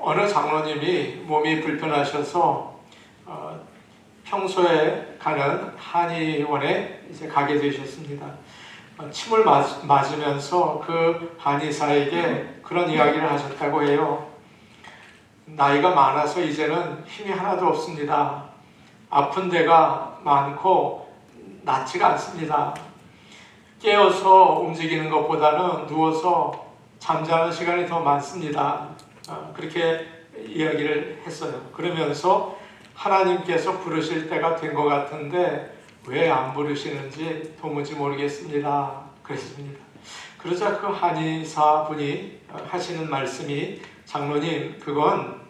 어느 장로님이 몸이 불편하셔서 평소에 가는 한의원에 이제 가게 되셨습니다. 침을 맞으면서 그 한의사에게 그런 이야기를 하셨다고 해요. 나이가 많아서 이제는 힘이 하나도 없습니다. 아픈 데가 많고 낫지가 않습니다. 깨어서 움직이는 것보다는 누워서 잠자는 시간이 더 많습니다. 그렇게 이야기를 했어요. 그러면서 하나님께서 부르실 때가 된 것 같은데 왜 안 부르시는지 도무지 모르겠습니다. 그랬습니다. 그러자 그 한의사분이 하시는 말씀이, 장로님, 그건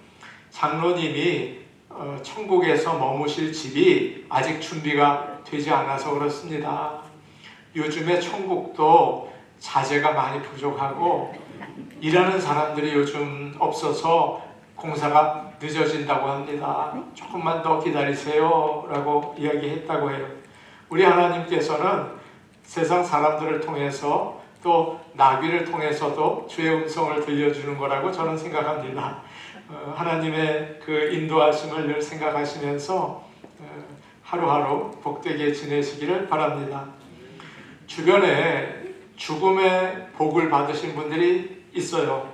장로님이 천국에서 머무실 집이 아직 준비가 되지 않아서 그렇습니다. 요즘에 천국도 자재가 많이 부족하고 일하는 사람들이 요즘 없어서 공사가 늦어진다고 합니다. 조금만 더 기다리세요 라고 이야기했다고 해요. 우리 하나님께서는 세상 사람들을 통해서 또 나귀를 통해서도 주의 음성을 들려주는 거라고 저는 생각합니다. 하나님의 그 인도하심을 늘 생각하시면서 하루하루 복되게 지내시기를 바랍니다. 주변에 죽음의 복을 받으신 분들이 있어요.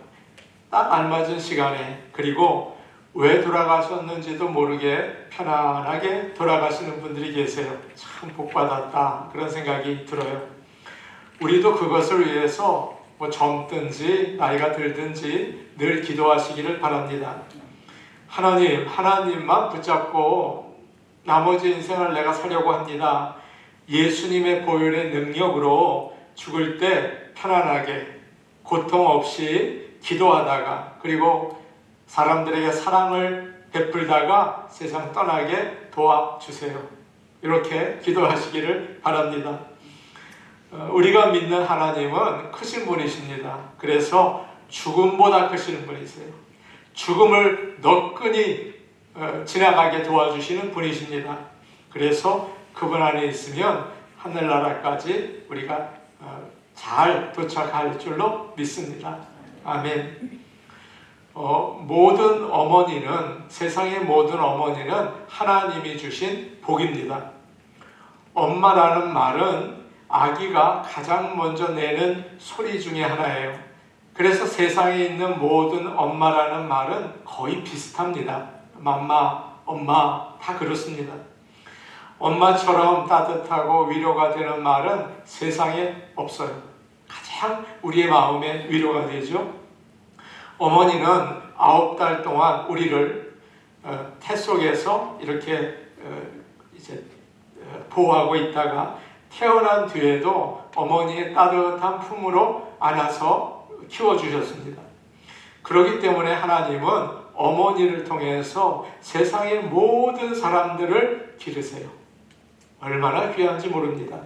딱 알맞은 시간에, 그리고 왜 돌아가셨는지도 모르게 편안하게 돌아가시는 분들이 계세요. 참 복받았다, 그런 생각이 들어요. 우리도 그것을 위해서 젊든지 나이가 들든지 늘 기도하시기를 바랍니다. 하나님만 붙잡고 나머지 인생을 내가 살려고 합니다. 예수님의 보혈의 능력으로 죽을 때 편안하게 고통 없이 기도하다가, 그리고 사람들에게 사랑을 베풀다가 세상 떠나게 도와주세요. 이렇게 기도하시기를 바랍니다. 우리가 믿는 하나님은 크신 분이십니다. 그래서 죽음보다 크시는 분이세요. 죽음을 너끈히 지나가게 도와주시는 분이십니다. 그래서 그분 안에 있으면 하늘나라까지 우리가 잘 도착할 줄로 믿습니다. 아멘. 모든 어머니는, 세상의 모든 어머니는 하나님이 주신 복입니다. 엄마라는 말은 아기가 가장 먼저 내는 소리 중에 하나예요. 그래서 세상에 있는 모든 엄마라는 말은 거의 비슷합니다. 맘마, 엄마 다 그렇습니다. 엄마처럼 따뜻하고 위로가 되는 말은 세상에 없어요. 가장 우리의 마음에 위로가 되죠. 어머니는 9달 동안 우리를 태 속에서 이렇게 이제 보호하고 있다가 태어난 뒤에도 어머니의 따뜻한 품으로 안아서 키워주셨습니다. 그렇기 때문에 하나님은 어머니를 통해서 세상의 모든 사람들을 기르세요. 얼마나 귀한지 모릅니다.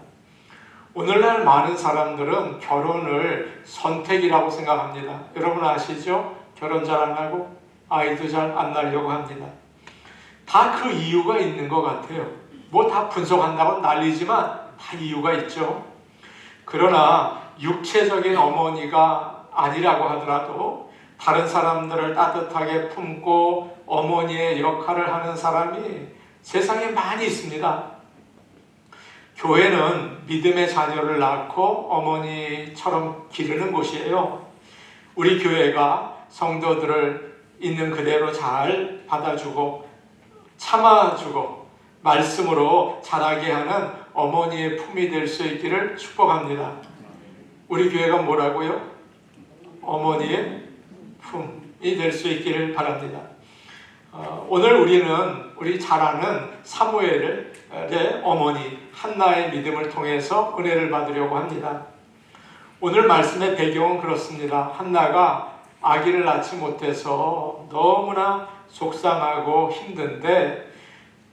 오늘날 많은 사람들은 결혼을 선택이라고 생각합니다. 여러분 아시죠? 결혼 잘 안 하고 아이도 잘 안 낳으려고 합니다. 다 그 이유가 있는 것 같아요. 다 분석한다고 난리지만 다 이유가 있죠. 그러나 육체적인 어머니가 아니라고 하더라도 다른 사람들을 따뜻하게 품고 어머니의 역할을 하는 사람이 세상에 많이 있습니다. 교회는 믿음의 자녀를 낳고 어머니처럼 기르는 곳이에요. 우리 교회가 성도들을 있는 그대로 잘 받아주고 참아주고 말씀으로 자라게 하는 어머니의 품이 될 수 있기를 축복합니다. 우리 교회가 뭐라고요? 어머니의 품이 될 수 있기를 바랍니다. 오늘 우리 잘 아는 사무엘의 어머니 한나의 믿음을 통해서 은혜를 받으려고 합니다. 오늘 말씀의 배경은 그렇습니다. 한나가 아기를 낳지 못해서 너무나 속상하고 힘든데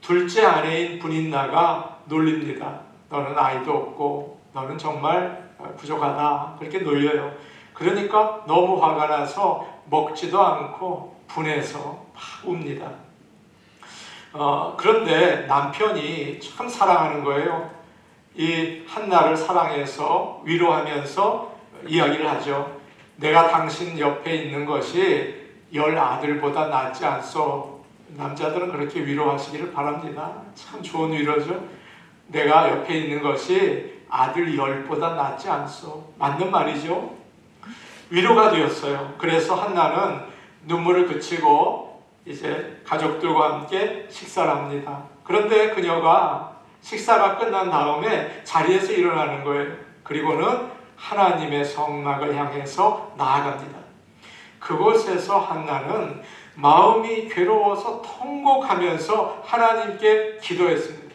둘째 아내인 분인나가 놀립니다. 너는 아이도 없고 너는 정말 부족하다. 그렇게 놀려요. 그러니까 너무 화가 나서 먹지도 않고 분해서 막 웁니다. 그런데 남편이 참 사랑하는 거예요. 이 한나를 사랑해서 위로하면서 이야기를 하죠. 내가 당신 옆에 있는 것이 열 아들보다 낫지 않소. 남자들은 그렇게 위로하시기를 바랍니다. 참 좋은 위로죠. 내가 옆에 있는 것이 아들 10보다 낫지 않소. 맞는 말이죠. 위로가 되었어요. 그래서 한나는 눈물을 그치고 이제 가족들과 함께 식사를 합니다. 그런데 그녀가 식사가 끝난 다음에 자리에서 일어나는 거예요. 그리고는 하나님의 성막을 향해서 나아갑니다. 그곳에서 한나는 마음이 괴로워서 통곡하면서 하나님께 기도했습니다.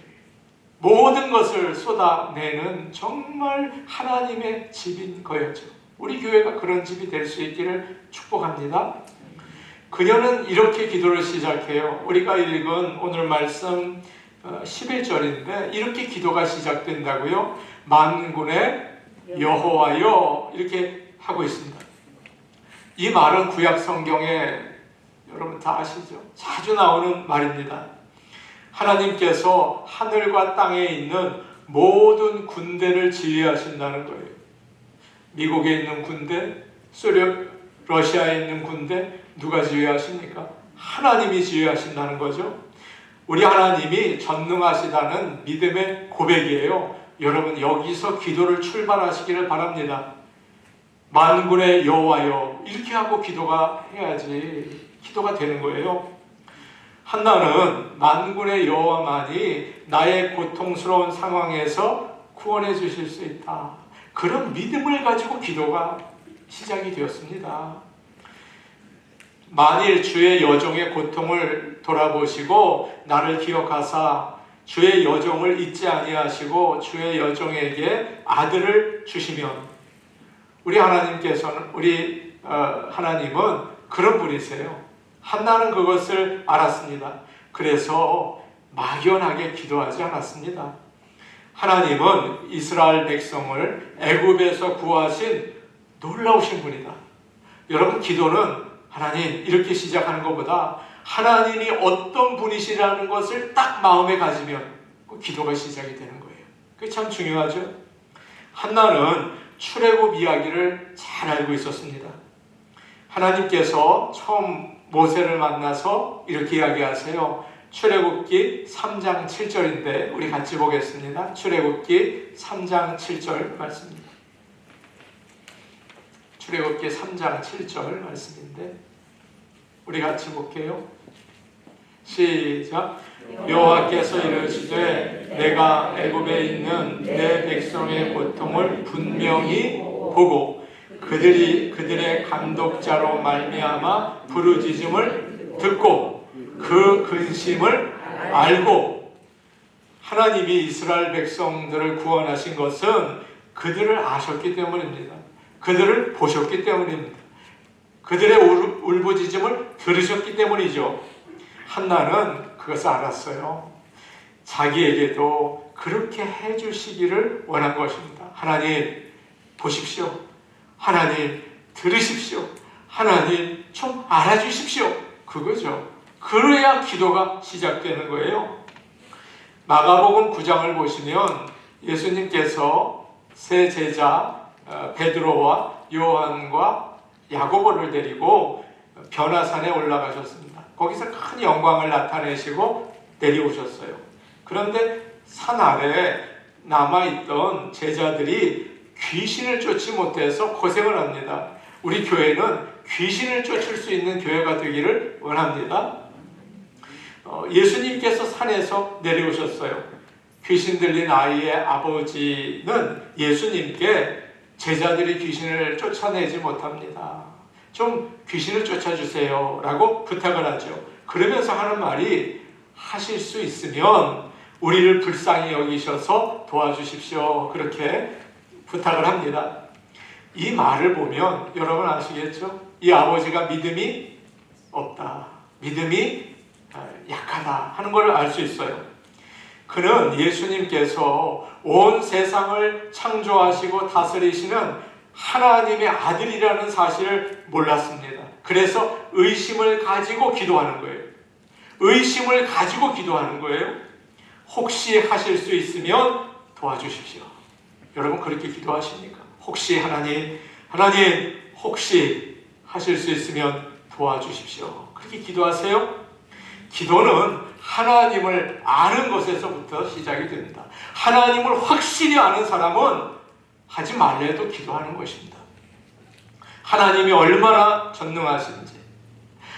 모든 것을 쏟아내는 정말 하나님의 집인 거였죠. 우리 교회가 그런 집이 될 수 있기를 축복합니다. 그녀는 이렇게 기도를 시작해요. 우리가 읽은 오늘 말씀 11절인데 이렇게 기도가 시작된다고요. 만군의 여호와여, 이렇게 하고 있습니다. 이 말은 구약 성경에 여러분 다 아시죠? 자주 나오는 말입니다. 하나님께서 하늘과 땅에 있는 모든 군대를 지휘하신다는 거예요. 미국에 있는 군대, 러시아에 있는 군대, 누가 지휘하십니까? 하나님이 지휘하신다는 거죠. 우리 하나님이 전능하시다는 믿음의 고백이에요. 여러분, 여기서 기도를 출발하시기를 바랍니다. 만군의 여호와여, 이렇게 하고 기도가 해야지 기도가 되는 거예요. 한나는 만군의 여호와만이 나의 고통스러운 상황에서 구원해 주실 수 있다, 그런 믿음을 가지고 기도가 시작이 되었습니다. 만일 주의 여종의 고통을 돌아보시고 나를 기억하사 주의 여종을 잊지 아니하시고 주의 여종에게 아들을 주시면, 우리 하나님께서는 하나님은 그런 분이세요. 한나는 그것을 알았습니다. 그래서 막연하게 기도하지 않았습니다. 하나님은 이스라엘 백성을 애굽에서 구하신 놀라우신 분이다. 여러분, 기도는 하나님 이렇게 시작하는 것보다 하나님이 어떤 분이시라는 것을 딱 마음에 가지면 기도가 시작이 되는 거예요. 그게 참 중요하죠. 한나는 출애굽 이야기를 잘 알고 있었습니다. 하나님께서 처음 모세를 만나서 이렇게 이야기하세요. 출애굽기 3장 7절인데 우리 같이 보겠습니다. 출애굽기 3장 7절 말씀입니다. 출애굽기 3장 7절 말씀인데 우리 같이 볼게요. 시작. 여호와께서 이르시되 내가 애굽에 있는 내 백성의 고통을 분명히 보고 그들의 감독자로 말미암아 부르짖음을 듣고 그 근심을 알고, 하나님이 이스라엘 백성들을 구원하신 것은 그들을 아셨기 때문입니다. 그들을 보셨기 때문입니다. 그들의 울부짖음을 들으셨기 때문이죠. 한나는 그것을 알았어요. 자기에게도 그렇게 해주시기를 원한 것입니다. 하나님 보십시오. 하나님 들으십시오. 하나님 좀 알아주십시오. 그거죠. 그래야 기도가 시작되는 거예요. 마가복음 9장을 보시면 예수님께서 세 제자 베드로와 요한과 야고보를 데리고 변화산에 올라가셨습니다. 거기서 큰 영광을 나타내시고 내려오셨어요. 그런데 산 아래에 남아있던 제자들이 귀신을 쫓지 못해서 고생을 합니다. 우리 교회는 귀신을 쫓을 수 있는 교회가 되기를 원합니다. 예수님께서 산에서 내려오셨어요. 귀신 들린 아이의 아버지는 예수님께 제자들이 귀신을 쫓아내지 못합니다. 좀 귀신을 쫓아주세요 라고 부탁을 하죠. 그러면서 하는 말이, 하실 수 있으면 우리를 불쌍히 여기셔서 도와주십시오, 그렇게 부탁을 합니다. 이 말을 보면 여러분 아시겠죠? 이 아버지가 믿음이 없다, 믿음이 약하다 하는 걸 알 수 있어요. 그는 예수님께서 온 세상을 창조하시고 다스리시는 하나님의 아들이라는 사실을 몰랐습니다. 그래서 의심을 가지고 기도하는 거예요. 의심을 가지고 기도하는 거예요. 혹시 하실 수 있으면 도와주십시오. 여러분 그렇게 기도하십니까? 혹시 하나님 혹시 하실 수 있으면 도와주십시오. 그렇게 기도하세요. 기도는 하나님을 아는 것에서부터 시작이 됩니다. 하나님을 확실히 아는 사람은 하지 말래도 기도하는 것입니다. 하나님이 얼마나 전능하신지,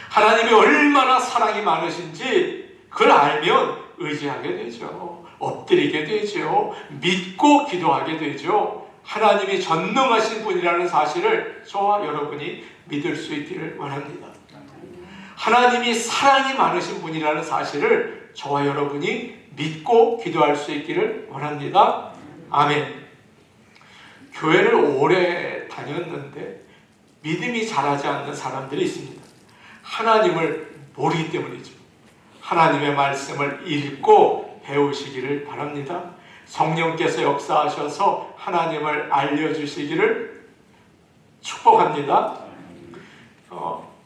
하나님이 얼마나 사랑이 많으신지 그걸 알면 의지하게 되죠. 엎드리게 되죠. 믿고 기도하게 되죠. 하나님이 전능하신 분이라는 사실을 저와 여러분이 믿을 수 있기를 원합니다. 하나님이 사랑이 많으신 분이라는 사실을 저와 여러분이 믿고 기도할 수 있기를 원합니다. 아멘. 교회를 오래 다녔는데 믿음이 자라지 않는 사람들이 있습니다. 하나님을 모르기 때문이죠. 하나님의 말씀을 읽고 배우시기를 바랍니다. 성령께서 역사하셔서 하나님을 알려주시기를 축복합니다.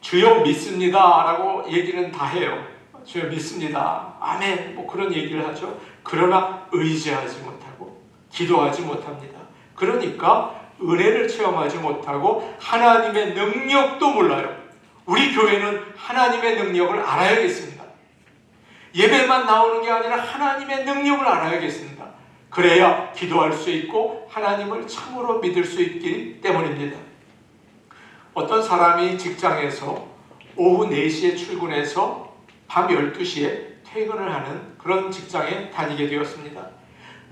주여 믿습니다 라고 얘기는 다 해요. 주여 믿습니다. 아멘. 뭐 그런 얘기를 하죠. 그러나 의지하지 못하고 기도하지 못합니다. 그러니까 은혜를 체험하지 못하고 하나님의 능력도 몰라요. 우리 교회는 하나님의 능력을 알아야겠습니다. 예배만 나오는 게 아니라 하나님의 능력을 알아야겠습니다. 그래야 기도할 수 있고 하나님을 참으로 믿을 수 있기 때문입니다. 어떤 사람이 직장에서 오후 4시에 출근해서 밤 12시에 퇴근을 하는 그런 직장에 다니게 되었습니다.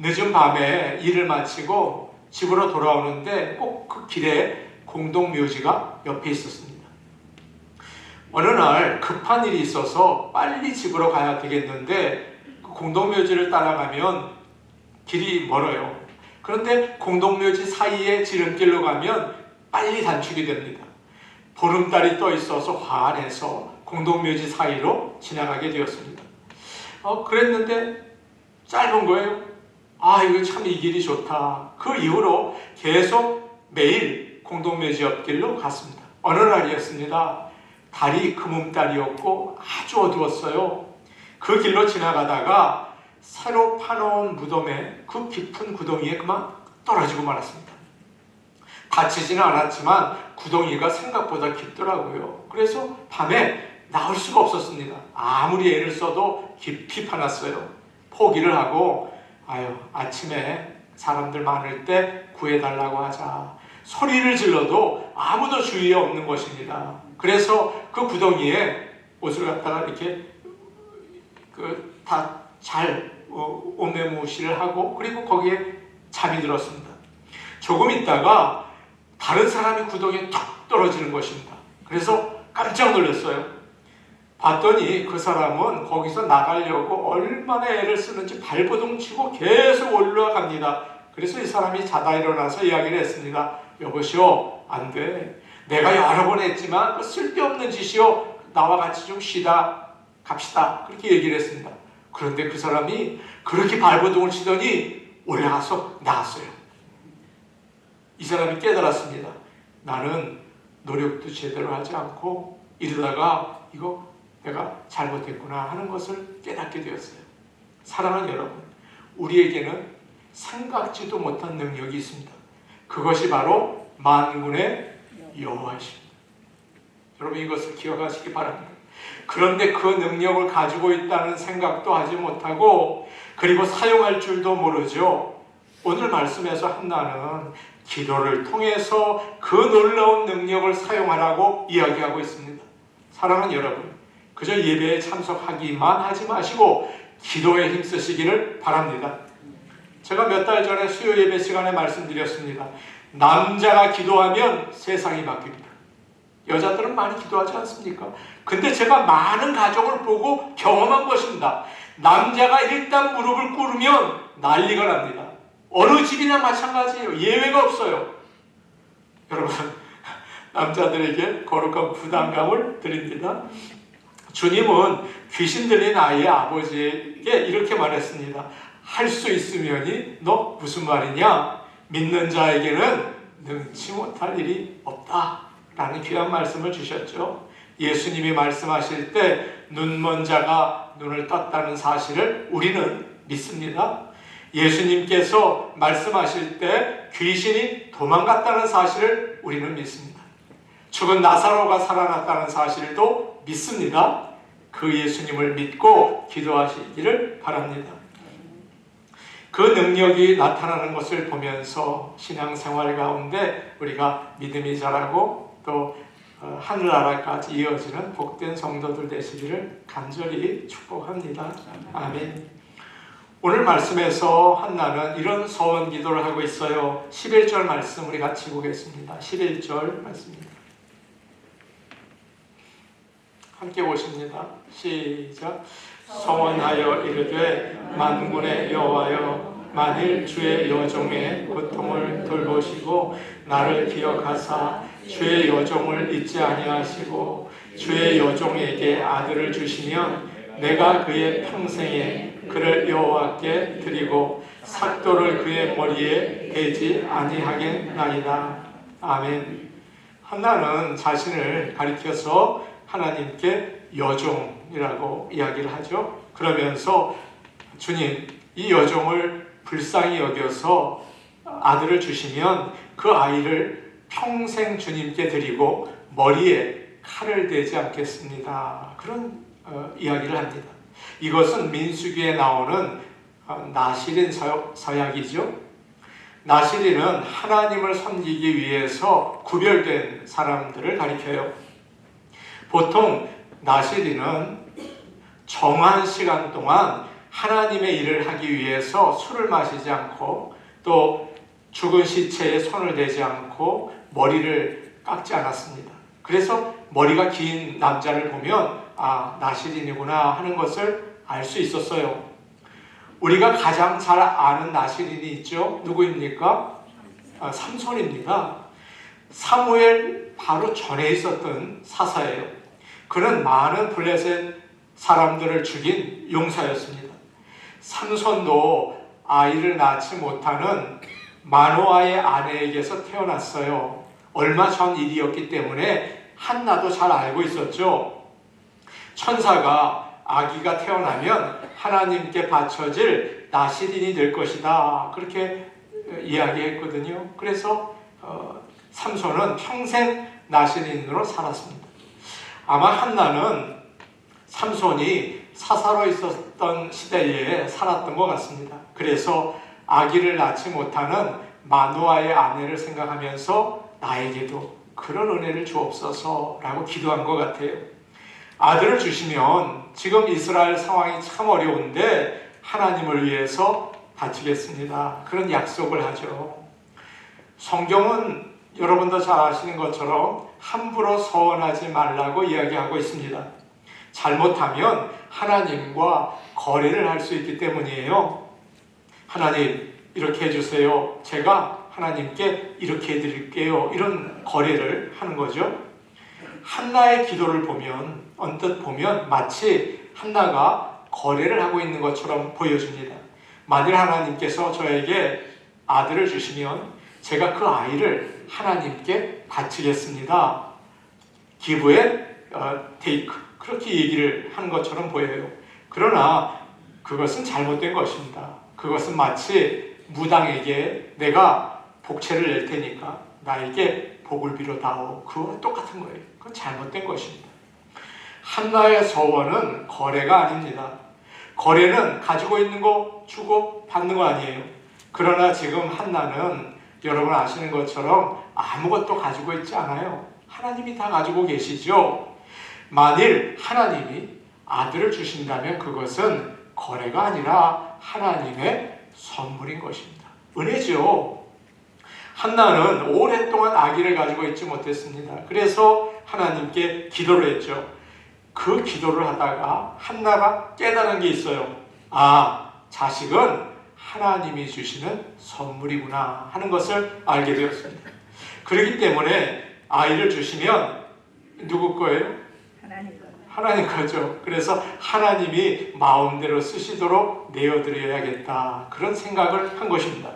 늦은 밤에 일을 마치고 집으로 돌아오는데 꼭 그 길에 공동묘지가 옆에 있었습니다. 어느 날 급한 일이 있어서 빨리 집으로 가야 되겠는데 그 공동묘지를 따라가면 길이 멀어요. 그런데 공동묘지 사이에 지름길로 가면 빨리 단축이 됩니다. 보름달이 떠 있어서 환해서 공동묘지 사이로 지나가게 되었습니다. 그랬는데 짧은 거예요. 이거 참 이 길이 좋다. 그 이후로 계속 매일 공동묘지 옆길로 갔습니다. 어느 날이었습니다. 달이 금음달이었고 아주 어두웠어요. 그 길로 지나가다가 새로 파놓은 무덤에 그 깊은 구덩이에 그만 떨어지고 말았습니다. 다치지는 않았지만 구덩이가 생각보다 깊더라고요. 그래서 밤에 나올 수가 없었습니다. 아무리 애를 써도 깊이 파놨어요. 포기를 하고 아침에 사람들 많을 때 구해달라고 하자. 소리를 질러도 아무도 주위에 없는 것입니다. 그래서 그 구덩이에 옷을 갖다가 이렇게 다 잘 옷매무시를 하고 그리고 거기에 잠이 들었습니다. 조금 있다가 다른 사람이 구덩이에 툭 떨어지는 것입니다. 그래서 깜짝 놀랐어요. 봤더니 그 사람은 거기서 나가려고 얼마나 애를 쓰는지 발버둥 치고 계속 올라갑니다. 그래서 이 사람이 자다 일어나서 이야기를 했습니다. 여보시오, 안 돼. 내가 여러 번 했지만 쓸데없는 짓이요. 나와 같이 좀 쉬다 갑시다. 그렇게 얘기를 했습니다. 그런데 그 사람이 그렇게 발버둥을 치더니 올라가서 나갔어요. 이 사람이 깨달았습니다. 나는 노력도 제대로 하지 않고 이러다가 이거 내가 잘못했구나 하는 것을 깨닫게 되었어요. 사랑하는 여러분, 우리에게는 생각지도 못한 능력이 있습니다. 그것이 바로 만군의 여호와십니다. 여러분 이것을 기억하시기 바랍니다. 그런데 그 능력을 가지고 있다는 생각도 하지 못하고 그리고 사용할 줄도 모르죠. 오늘 말씀에서 한나는 기도를 통해서 그 놀라운 능력을 사용하라고 이야기하고 있습니다. 사랑하는 여러분, 그저 예배에 참석하기만 하지 마시고 기도에 힘쓰시기를 바랍니다. 제가 몇 달 전에 수요 예배 시간에 말씀드렸습니다. 남자가 기도하면 세상이 바뀝니다. 여자들은 많이 기도하지 않습니까? 근데 제가 많은 가정을 보고 경험한 것입니다. 남자가 일단 무릎을 꿇으면 난리가 납니다. 어느 집이나 마찬가지예요. 예외가 없어요. 여러분, 남자들에게 거룩한 부담감을 드립니다. 주님은 귀신 들린 아이의 아버지에게 이렇게 말했습니다. 할 수 있으면이 너 무슨 말이냐? 믿는 자에게는 능치 못할 일이 없다 라는 귀한 말씀을 주셨죠. 예수님이 말씀하실 때 눈먼 자가 눈을 떴다는 사실을 우리는 믿습니다. 예수님께서 말씀하실 때 귀신이 도망갔다는 사실을 우리는 믿습니다. 죽은 나사로가 살아났다는 사실도 믿습니다. 그 예수님을 믿고 기도하시기를 바랍니다. 그 능력이 나타나는 것을 보면서 신앙생활 가운데 우리가 믿음이 자라고 또 하늘나라까지 이어지는 복된 성도들 되시기를 간절히 축복합니다. 아멘. 오늘 말씀에서 한나는 이런 서원 기도를 하고 있어요. 11절 말씀 우리 같이 보겠습니다. 11절 말씀입니다. 함께 보십니다. 시작. 서원하여 이르되 만군의 여호와여, 만일 주의 여종의 고통을 돌보시고 나를 기억하사 주의 여종을 잊지 아니하시고 주의 여종에게 아들을 주시면 내가 그의 평생에 그를 여호와께 드리고 삭도를 그의 머리에 대지 아니하겠나이다. 아멘. 한나는 자신을 가리켜서 하나님께 여종이라고 이야기를 하죠. 그러면서 주님, 이 여종을 불쌍히 여겨서 아들을 주시면 그 아이를 평생 주님께 드리고 머리에 칼을 대지 않겠습니다. 그런 이야기를 합니다. 이것은 민수기에 나오는 나실인 서약이죠. 나실인은 하나님을 섬기기 위해서 구별된 사람들을 가리켜요. 보통 나실인은 정한 시간 동안 하나님의 일을 하기 위해서 술을 마시지 않고 또 죽은 시체에 손을 대지 않고 머리를 깎지 않았습니다. 그래서 머리가 긴 남자를 보면 나실인이구나 하는 것을 알 수 있었어요. 우리가 가장 잘 아는 나실인이 있죠. 누구입니까? 삼손입니다. 사무엘 바로 전에 있었던 사사예요. 그는 많은 블레셋 사람들을 죽인 용사였습니다. 삼손도 아이를 낳지 못하는 마노아의 아내에게서 태어났어요. 얼마 전 일이었기 때문에 한나도 잘 알고 있었죠. 천사가 아기가 태어나면 하나님께 바쳐질 나실인이 될 것이다. 그렇게 이야기했거든요. 그래서 삼손은 평생 나실인으로 살았습니다. 아마 한나는 삼손이 사사로 있었던 시대에 살았던 것 같습니다. 그래서 아기를 낳지 못하는 마노아의 아내를 생각하면서 나에게도 그런 은혜를 주옵소서라고 기도한 것 같아요. 아들을 주시면 지금 이스라엘 상황이 참 어려운데 하나님을 위해서 바치겠습니다. 그런 약속을 하죠. 성경은 여러분도 잘 아시는 것처럼 함부로 서원하지 말라고 이야기하고 있습니다. 잘못하면 하나님과 거래를 할 수 있기 때문이에요. 하나님, 이렇게 해주세요. 제가 하나님께 이렇게 해드릴게요. 이런 거래를 하는 거죠. 한나의 기도를 보면, 언뜻 보면 마치 한나가 거래를 하고 있는 것처럼 보여집니다. 만일 하나님께서 저에게 아들을 주시면 제가 그 아이를 하나님께 바치겠습니다. 기브에 테이크, 그렇게 얘기를 하는 것처럼 보여요. 그러나 그것은 잘못된 것입니다. 그것은 마치 무당에게 내가 복채를 낼 테니까 나에게 복을 빌어다오, 그거와 똑같은 거예요. 그건 잘못된 것입니다. 한나의 서원은 거래가 아닙니다. 거래는 가지고 있는 거 주고 받는 거 아니에요. 그러나 지금 한나는 여러분 아시는 것처럼 아무것도 가지고 있지 않아요. 하나님이 다 가지고 계시죠. 만일 하나님이 아들을 주신다면 그것은 거래가 아니라 하나님의 선물인 것입니다. 은혜죠. 한나는 오랫동안 아기를 가지고 있지 못했습니다. 그래서 하나님께 기도를 했죠. 그 기도를 하다가 한나가 깨달은 게 있어요. 자식은 하나님이 주시는 선물이구나 하는 것을 알게 되었습니다. 그렇기 때문에 아이를 주시면 누구 거예요? 하나님 거죠. 그래서 하나님이 마음대로 쓰시도록 내어드려야겠다, 그런 생각을 한 것입니다.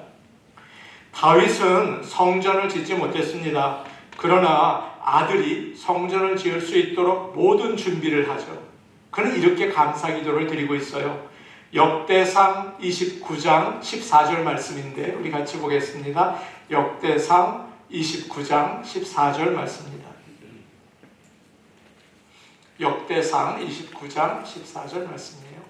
다윗은 성전을 짓지 못했습니다. 그러나 아들이 성전을 지을 수 있도록 모든 준비를 하죠. 그는 이렇게 감사 기도를 드리고 있어요. 역대상 29장 14절 말씀인데 우리 같이 보겠습니다. 역대상 29장 14절 말씀입니다. 역대상 29장 14절 말씀이에요.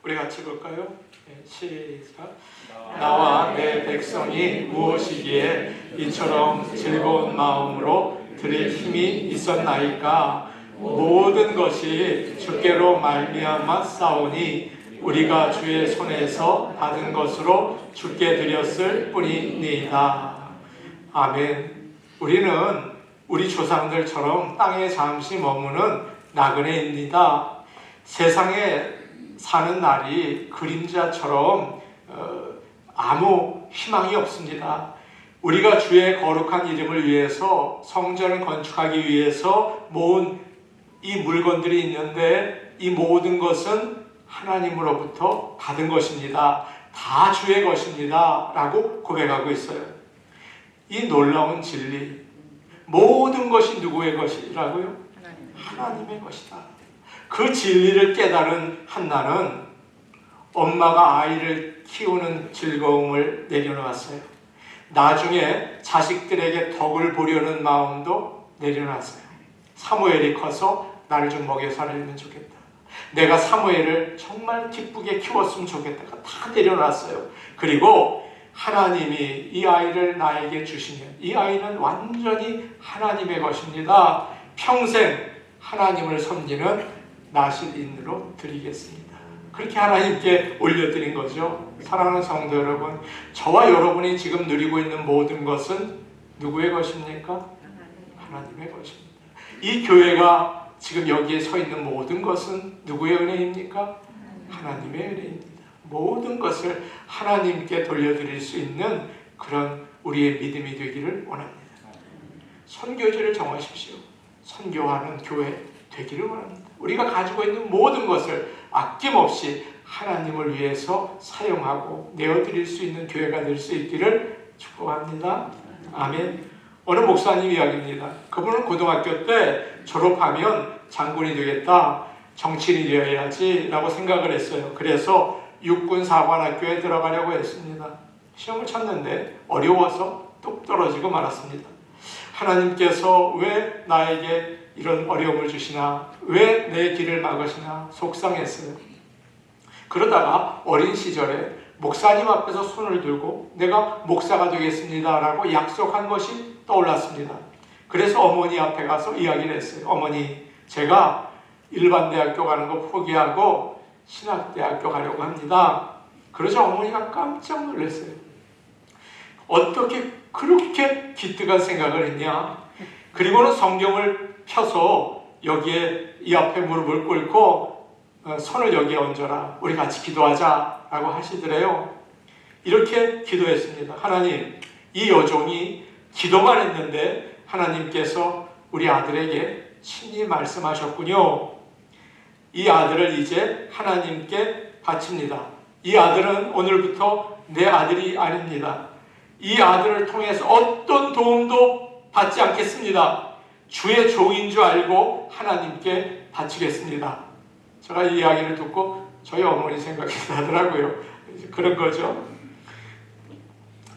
우리 같이 볼까요? 네, 시작. 나와 내 백성이 무엇이기에 이처럼 즐거운 마음으로 드릴 힘이 있었나이까. 모든 것이 주께로 말미암아 싸우니 우리가 주의 손에서 받은 것으로 주께 드렸을 뿐이니이다. 아멘. 우리는 우리 조상들처럼 땅에 잠시 머무는 나그네입니다. 세상에 사는 날이 그림자처럼 아무 희망이 없습니다. 우리가 주의 거룩한 이름을 위해서 성전을 건축하기 위해서 모은 이 물건들이 있는데 이 모든 것은 하나님으로부터 받은 것입니다. 다 주의 것입니다. 라고 고백하고 있어요. 이 놀라운 진리, 모든 것이 누구의 것이라고요? 하나님의 것이다. 그 진리를 깨달은 한나는 엄마가 아이를 키우는 즐거움을 내려놓았어요. 나중에 자식들에게 덕을 보려는 마음도 내려놨어요. 사무엘이 커서 나를 좀 먹여 살리면 좋겠다. 내가 사무엘을 정말 기쁘게 키웠으면 좋겠다. 다 내려놨어요. 그리고 하나님이 이 아이를 나에게 주시면 이 아이는 완전히 하나님의 것입니다. 평생 하나님을 섬기는 나실인으로 드리겠습니다. 그렇게 하나님께 올려드린 거죠. 사랑하는 성도 여러분, 저와 여러분이 지금 누리고 있는 모든 것은 누구의 것입니까? 하나님의 것입니다. 이 교회가 지금 여기에 서 있는 모든 것은 누구의 은혜입니까? 하나님의 은혜입니다. 모든 것을 하나님께 돌려드릴 수 있는 그런 우리의 믿음이 되기를 원합니다. 선교지를 정하십시오. 선교하는 교회 되기를 원합니다. 우리가 가지고 있는 모든 것을 아낌없이 하나님을 위해서 사용하고 내어드릴 수 있는 교회가 될 수 있기를 축복합니다. 아멘. 어느 목사님 이야기입니다. 그분은 고등학교 때 졸업하면 장군이 되겠다, 정치인이 되어야지 라고 생각을 했어요. 그래서 육군사관학교에 들어가려고 했습니다. 시험을 쳤는데 어려워서 뚝 떨어지고 말았습니다. 하나님께서 왜 나에게 이런 어려움을 주시나, 왜 내 길을 막으시나 속상했어요. 그러다가 어린 시절에 목사님 앞에서 손을 들고 내가 목사가 되겠습니다 라고 약속한 것이 떠올랐습니다. 그래서 어머니 앞에 가서 이야기를 했어요. 어머니, 제가 일반 대학교 가는 거 포기하고 신학대학교 가려고 합니다. 그러자 어머니가 깜짝 놀랐어요. 어떻게 그렇게 기특한 생각을 했냐? 그리고는 성경을 펴서 여기에 이 앞에 무릎을 꿇고 손을 여기에 얹어라, 우리 같이 기도하자 라고 하시더래요. 이렇게 기도했습니다. 하나님, 이 여종이 기도만 했는데 하나님께서 우리 아들에게 친히 말씀하셨군요. 이 아들을 이제 하나님께 바칩니다. 이 아들은 오늘부터 내 아들이 아닙니다. 이 아들을 통해서 어떤 도움도 받지 않겠습니다. 주의 종인 줄 알고 하나님께 바치겠습니다. 제가 이 이야기를 듣고 저희 어머니 생각이 나더라고요. 그런 거죠.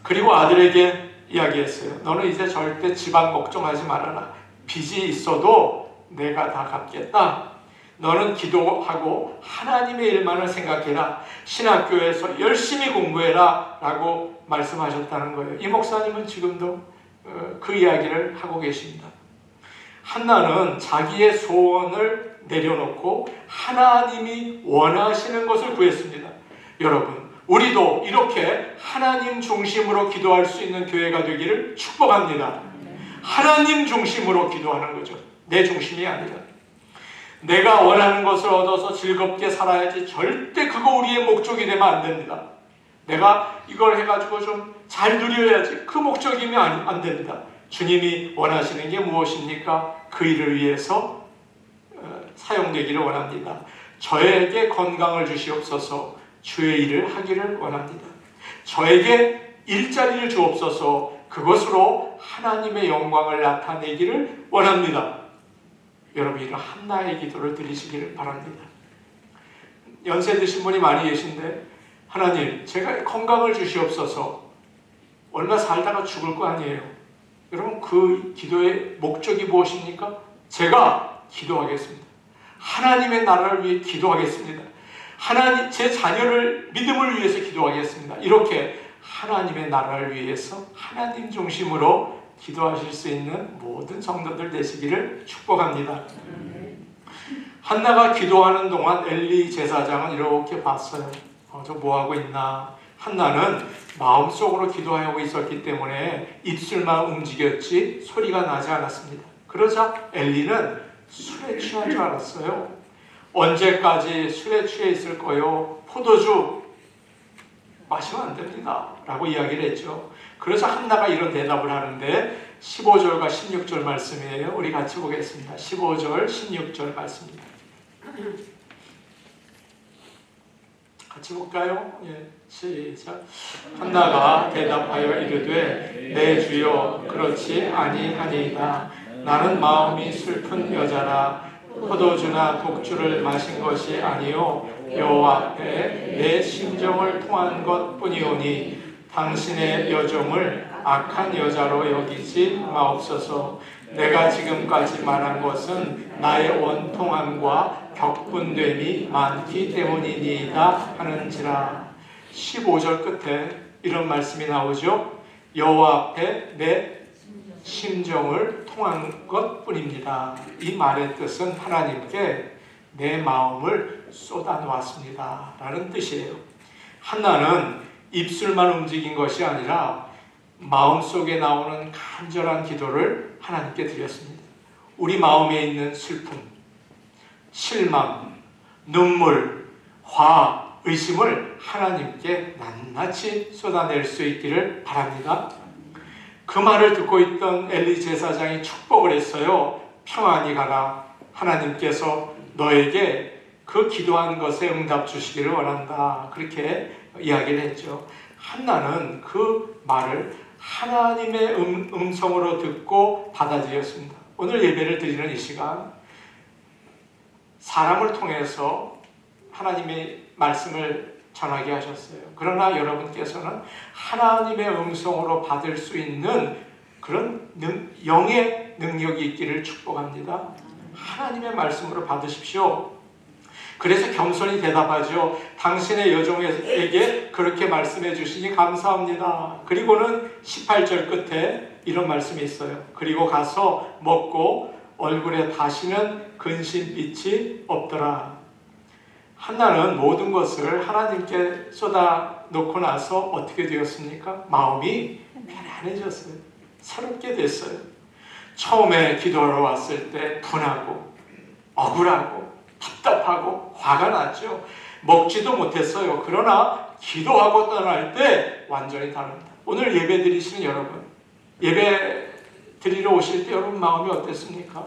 그리고 아들에게 이야기했어요. 너는 이제 절대 집안 걱정하지 말아라. 빚이 있어도 내가 다 갚겠다. 너는 기도하고 하나님의 일만을 생각해라. 신학교에서 열심히 공부해라 라고 말씀하셨다는 거예요. 이 목사님은 지금도 그 이야기를 하고 계십니다. 한나는 자기의 소원을 내려놓고 하나님이 원하시는 것을 구했습니다. 여러분, 우리도 이렇게 하나님 중심으로 기도할 수 있는 교회가 되기를 축복합니다. 하나님 중심으로 기도하는 거죠. 내 중심이 아니라. 내가 원하는 것을 얻어서 즐겁게 살아야지, 절대 그거 우리의 목적이 되면 안 됩니다. 내가 이걸 해가지고 좀 잘 누려야지, 그 목적이면 안 됩니다. 주님이 원하시는 게 무엇입니까? 그 일을 위해서 사용되기를 원합니다. 저에게 건강을 주시옵소서. 주의 일을 하기를 원합니다. 저에게 일자리를 주옵소서. 그것으로 하나님의 영광을 나타내기를 원합니다. 여러분, 이런 한나의 기도를 드리시기를 바랍니다. 연세 드신 분이 많이 계신데, 하나님, 제가 건강을 주시옵소서. 얼마 살다가 죽을 거 아니에요. 여러분, 그 기도의 목적이 무엇입니까? 제가 기도하겠습니다. 하나님의 나라를 위해 기도하겠습니다. 하나님, 제 자녀를 믿음을 위해서 기도하겠습니다. 이렇게 하나님의 나라를 위해서 하나님 중심으로 기도하실 수 있는 모든 성도들 되시기를 축복합니다. 한나가 기도하는 동안 엘리 제사장은 이렇게 봤어요. 저 뭐하고 있나? 한나는 마음속으로 기도하고 있었기 때문에 입술만 움직였지 소리가 나지 않았습니다. 그러자 엘리는 술에 취한 줄 알았어요. 언제까지 술에 취해 있을 거요? 포도주 마시면 안 됩니다 라고 이야기를 했죠. 그래서 한나가 이런 대답을 하는데 15절과 16절 말씀이에요. 우리 같이 보겠습니다. 15절 16절 말씀입니다. 같이 볼까요? 예, 시작. 한나가 대답하여 이르되 내 주여 그렇지 아니하니이다. 나는 마음이 슬픈 여자라 포도주나 독주를 마신 것이 아니요 여호와 앞에 내 심정을 통한 것뿐이오니 당신의 여종을 악한 여자로 여기지 마옵소서. 내가 지금까지 말한 것은 나의 원통함과 격분됨이 많기 때문이니이다 하는지라. 15절 끝에 이런 말씀이 나오죠. 여호와 앞에 내 심정을 통한 것뿐입니다. 이 말의 뜻은 하나님께 내 마음을 쏟아놓았습니다 라는 뜻이에요. 한나는 입술만 움직인 것이 아니라 마음속에 나오는 간절한 기도를 하나님께 드렸습니다. 우리 마음에 있는 슬픔, 실망, 눈물, 화, 의심을 하나님께 낱낱이 쏟아낼 수 있기를 바랍니다. 그 말을 듣고 있던 엘리 제사장이 축복을 했어요. 평안히 가라. 하나님께서 너에게 그 기도한 것에 응답 주시기를 원한다. 그렇게 이야기를 했죠. 한나는 그 말을 하나님의 음성으로 듣고 받아들였습니다. 오늘 예배를 드리는 이 시간, 사람을 통해서 하나님의 말씀을 전하게 하셨어요. 그러나 여러분께서는 하나님의 음성으로 받을 수 있는 그런 영의 능력이 있기를 축복합니다. 하나님의 말씀으로 받으십시오. 그래서 겸손히 대답하죠. 당신의 여종에게 그렇게 말씀해 주시니 감사합니다. 그리고는 18절 끝에 이런 말씀이 있어요. 그리고 가서 먹고 얼굴에 다시는 근심빛이 없더라. 한나는 모든 것을 하나님께 쏟아놓고 나서 어떻게 되었습니까? 마음이 편안해졌어요. 새롭게 됐어요. 처음에 기도하러 왔을 때 분하고 억울하고 답답하고 화가 났죠. 먹지도 못했어요. 그러나 기도하고 떠날 때 완전히 다릅니다. 오늘 예배 드리시는 여러분, 예배 드리러 오실 때 여러분 마음이 어땠습니까?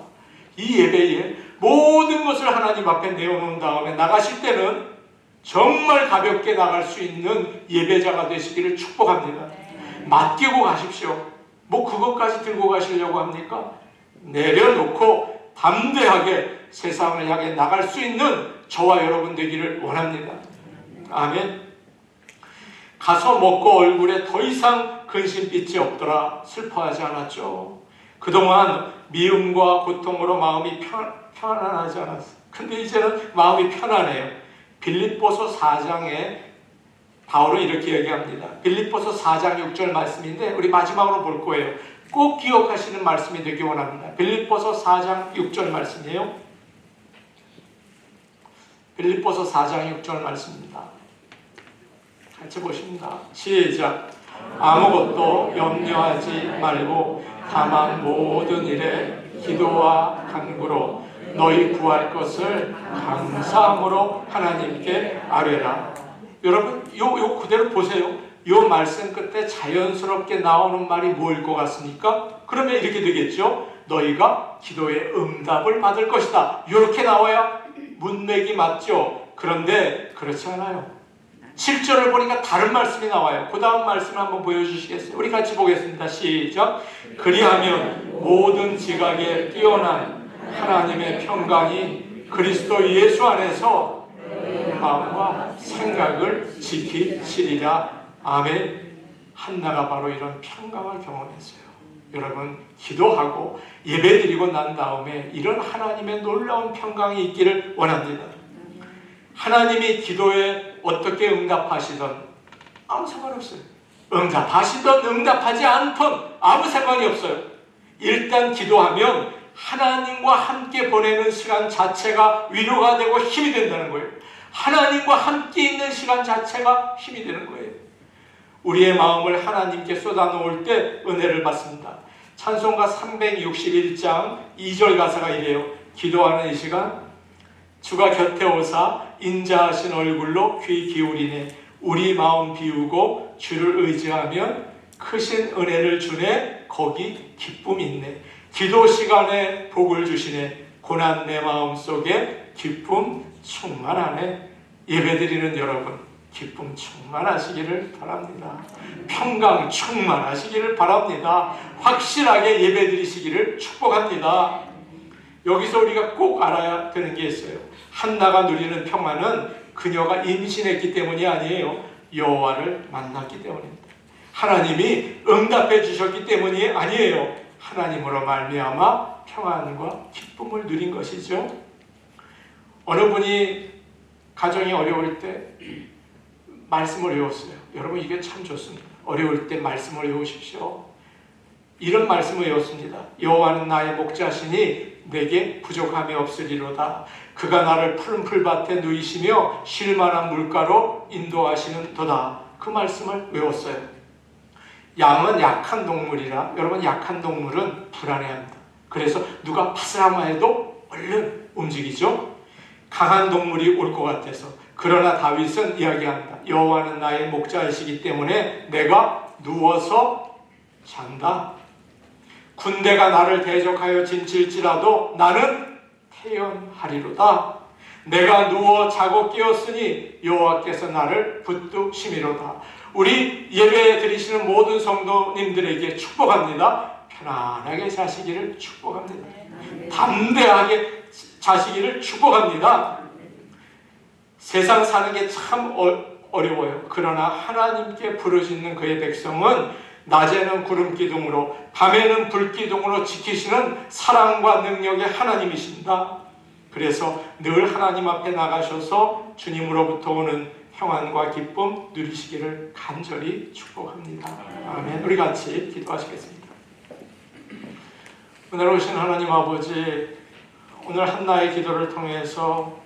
이 예배에 모든 것을 하나님 앞에 내어놓은 다음에 나가실 때는 정말 가볍게 나갈 수 있는 예배자가 되시기를 축복합니다. 맡기고 가십시오. 뭐 그것까지 들고 가시려고 합니까? 내려놓고 담대하게 세상을 향해 나갈 수 있는 저와 여러분 되기를 원합니다. 아멘. 가서 먹고 얼굴에 더 이상 근심빛이 없더라. 슬퍼하지 않았죠. 그동안 미움과 고통으로 마음이 편안하지 않았어요. 근데 이제는 마음이 편안해요. 빌립보서 4장에 바울은 이렇게 얘기합니다. 빌립보서 4장 6절 말씀인데 우리 마지막으로 볼 거예요. 꼭 기억하시는 말씀이 되기 원합니다. 빌립보서 4장 6절 말씀이에요. 빌립보서 4장 6절 말씀입니다. 같이 보십니다. 시작. 아무것도 염려하지 말고 다만 모든 일에 기도와 간구로 너희 구할 것을 감사함으로 하나님께 아뢰라. 여러분, 요 그대로 보세요. 요 말씀 끝에 자연스럽게 나오는 말이 뭐일 것 같습니까? 그러면 이렇게 되겠죠. 너희가 기도의 응답을 받을 것이다. 이렇게 나와야 문맥이 맞죠. 그런데 그렇지 않아요. 7절을 보니까 다른 말씀이 나와요. 그 다음 말씀을 한번 보여주시겠어요? 우리 같이 보겠습니다. 시작. 그리하면 모든 지각에 뛰어난 하나님의 평강이 그리스도 예수 안에서 마음과 생각을 지키시리라. 아멘. 한나가 바로 이런 평강을 경험했어요. 여러분, 기도하고 예배드리고 난 다음에 이런 하나님의 놀라운 평강이 있기를 원합니다. 하나님이 기도에 어떻게 응답하시던 아무 상관없어요. 응답하시던 응답하지 않던 아무 상관이 없어요. 일단 기도하면 하나님과 함께 보내는 시간 자체가 위로가 되고 힘이 된다는 거예요. 하나님과 함께 있는 시간 자체가 힘이 되는 거예요. 우리의 마음을 하나님께 쏟아놓을 때 은혜를 받습니다. 찬송가 361장 2절 가사가 이래요. 기도하는 이 시간 주가 곁에 오사 인자하신 얼굴로 귀 기울이네. 우리 마음 비우고 주를 의지하면 크신 은혜를 주네. 거기 기쁨 있네. 기도 시간에 복을 주시네. 고난 내 마음속에 기쁨 충만하네. 예배드리는 여러분, 기쁨 충만하시기를 바랍니다. 평강 충만하시기를 바랍니다. 확실하게 예배드리시기를 축복합니다. 여기서 우리가 꼭 알아야 되는 게 있어요. 한나가 누리는 평안은 그녀가 임신했기 때문이 아니에요. 여호와를 만났기 때문입니다. 하나님이 응답해 주셨기 때문이 아니에요. 하나님으로 말미암아 평안과 기쁨을 누린 것이죠. 어느 분이 가정이 어려울 때 말씀을 외웠어요. 여러분, 이게 참 좋습니다. 어려울 때 말씀을 외우십시오. 이런 말씀을 외웠습니다. 여호와는 나의 목자시니 내게 부족함이 없으리로다. 그가 나를 푸른 풀밭에 누이시며 쉴 만한 물가로 인도하시는 도다. 그 말씀을 외웠어요. 양은 약한 동물이라, 여러분, 약한 동물은 불안해합니다. 그래서 누가 파스라마 해도 얼른 움직이죠. 강한 동물이 올 것 같아서. 그러나 다윗은 이야기합니다. 여호와는 나의 목자이시기 때문에 내가 누워서 잔다. 군대가 나를 대적하여 진칠지라도 나는 태연하리로다. 내가 누워 자고 깨었으니 여호와께서 나를 붙드심이로다. 우리 예배 드리시는 모든 성도님들에게 축복합니다. 편안하게 자시기를 축복합니다. 담대하게 자시기를 축복합니다. 세상 사는 게 참 어려워요. 그러나 하나님께 부르짖는 그의 백성은 낮에는 구름 기둥으로 밤에는 불 기둥으로 지키시는 사랑과 능력의 하나님이십니다. 그래서 늘 하나님 앞에 나가셔서 주님으로부터 오는 평안과 기쁨 누리시기를 간절히 축복합니다. 아멘. 우리 같이 기도하시겠습니다. 오늘 오신 하나님 아버지, 오늘 한나의 기도를 통해서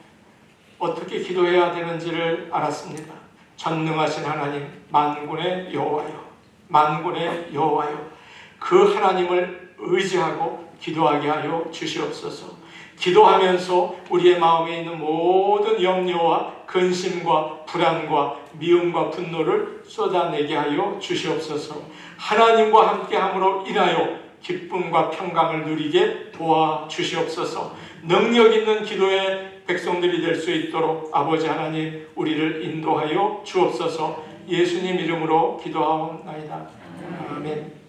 어떻게 기도해야 되는지를 알았습니다. 전능하신 하나님, 만군의 여호와여, 만군의 여호와여, 그 하나님을 의지하고 기도하게 하여 주시옵소서. 기도하면서 우리의 마음에 있는 모든 염려와 근심과 불안과 미움과 분노를 쏟아내게 하여 주시옵소서. 하나님과 함께함으로 인하여 기쁨과 평강을 누리게 도와주시옵소서. 능력 있는 기도의 백성들이 될 수 있도록 아버지 하나님, 우리를 인도하여 주옵소서. 예수님 이름으로 기도하옵나이다. 아멘.